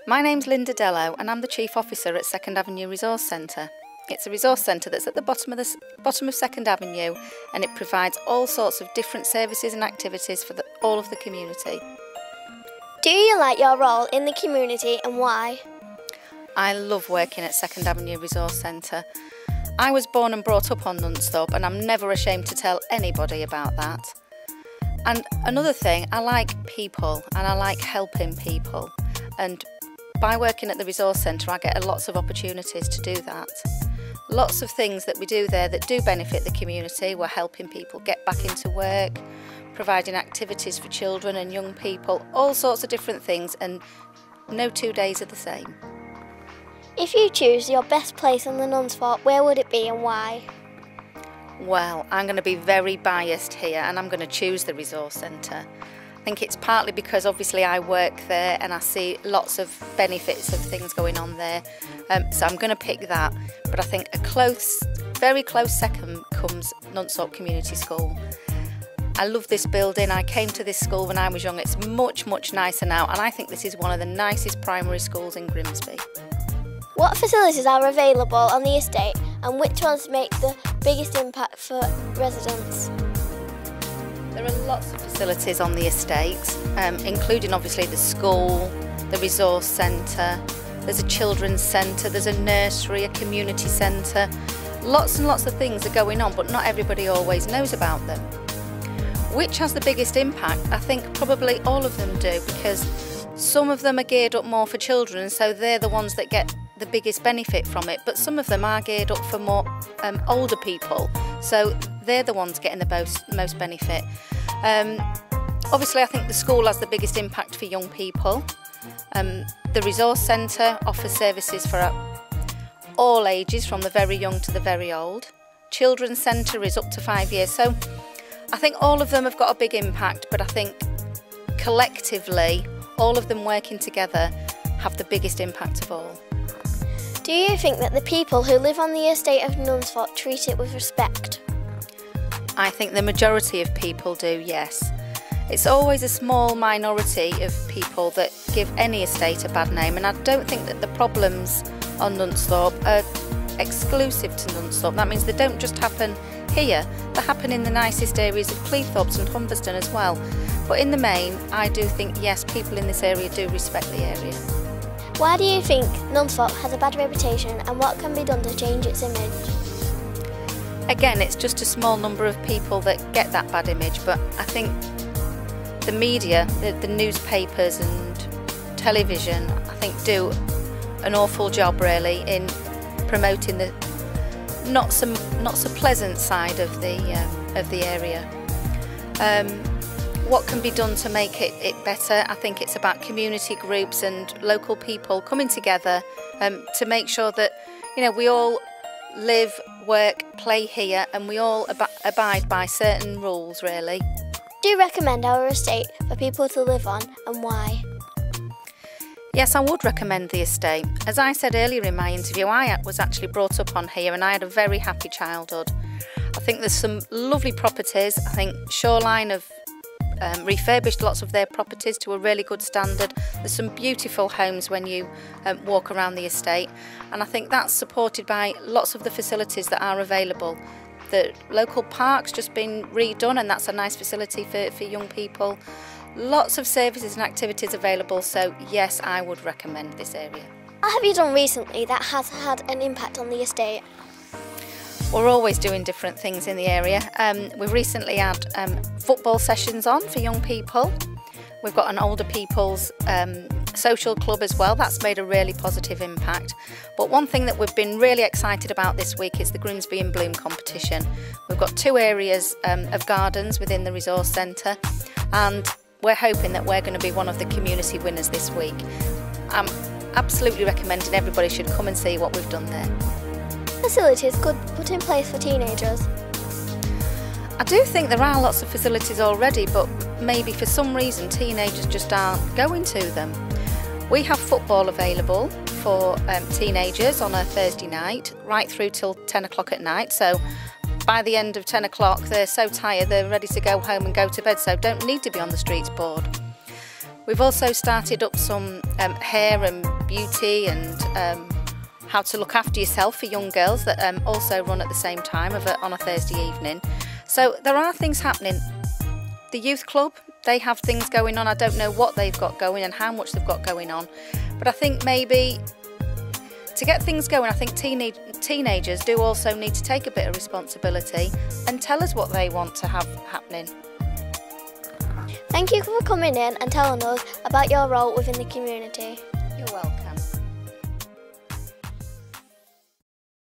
My name's Linda Dellow and I'm the Chief Officer at Second Avenue Resource Centre. It's a resource centre that's at the bottom of Second Avenue, and it provides all sorts of different services and activities for all of the community. Do you like your role in the community and why? I love working at Second Avenue Resource Centre. I was born and brought up on Nunsthorpe and I'm never ashamed to tell anybody about that. And another thing, I like people and I like helping people, and by working at the resource centre I get lots of opportunities to do that. Lots of things that we do there that do benefit the community. We're helping people get back into work, providing activities for children and young people, all sorts of different things, and no 2 days are the same. If you choose your best place in the Nunsthorpe, where would it be and why? Well, I'm going to be very biased here and I'm going to choose the resource centre. I think it's partly because obviously I work there and I see lots of benefits of things going on there, so I'm going to pick that. But I think a very close second comes Nunsthorpe Community School. I love this building. I came to this school when I was young. It's much nicer now, and I think this is one of the nicest primary schools in Grimsby. What facilities are available on the estate and which ones make the biggest impact for residents? There are lots of facilities on the estate, including obviously the school, the resource centre, there's a children's centre, there's a nursery, a community centre. Lots and lots of things are going on, but not everybody always knows about them. Which has the biggest impact? I think probably all of them do, because some of them are geared up more for children, so they're the ones that get the biggest benefit from it, but some of them are geared up for more older people, so they're the ones getting the most benefit. Obviously I think the school has the biggest impact for young people. The resource centre offers services for all ages, from the very young to the very old. Children's centre is up to 5 years, so I think all of them have got a big impact, but I think collectively all of them working together have the biggest impact of all. Do you think that the people who live on the estate of Nunsthorpe treat it with respect? I think the majority of people do, yes. It's always a small minority of people that give any estate a bad name, and I don't think that the problems on Nunsthorpe are exclusive to Nunsthorpe. That means they don't just happen here, they happen in the nicest areas of Cleethorpes and Humberston as well. But in the main, I do think, yes, people in this area do respect the area. Why do you think Nunsthorpe has a bad reputation, and what can be done to change its image? Again, it's just a small number of people that get that bad image, but I think the media, the newspapers and television, I think do an awful job really in promoting the not so pleasant side of the area. What can be done to make it better? I think it's about community groups and local people coming together to make sure that, you know, we all live, work, play here, and we all abide by certain rules really. Do you recommend our estate for people to live on, and why? Yes, I would recommend the estate. As I said earlier in my interview, I was actually brought up on here and I had a very happy childhood. I think there's some lovely properties. I think Shoreline have refurbished lots of their properties to a really good standard. There's some beautiful homes when you walk around the estate, and I think that's supported by lots of the facilities that are available. The local park's just been redone, and that's a nice facility for young people. Lots of services and activities available, so yes, I would recommend this area. What have you done recently that has had an impact on the estate? We're always doing different things in the area. We've recently had football sessions on for young people. We've got an older people's social club as well. That's made a really positive impact. But one thing that we've been really excited about this week is the Grimsby in Bloom competition. We've got 2 areas of gardens within the resource centre, and we're hoping that we're going to be one of the community winners this week. I'm absolutely recommending everybody should come and see what we've done there. Facilities could put in place for teenagers? I do think there are lots of facilities already, but maybe for some reason teenagers just aren't going to them. We have football available for teenagers on a Thursday night, right through till 10 o'clock at night, so by the end of 10 o'clock they're so tired they're ready to go home and go to bed, so don't need to be on the streets bored. We've also started up some hair and beauty and how to look after yourself for young girls that also run at the same time on a Thursday evening. So there are things happening. The youth club, they have things going on. I don't know what they've got going and how much they've got going on, but I think maybe to get things going, I think teenagers do also need to take a bit of responsibility and tell us what they want to have happening. Thank you for coming in and telling us about your role within the community. You're welcome.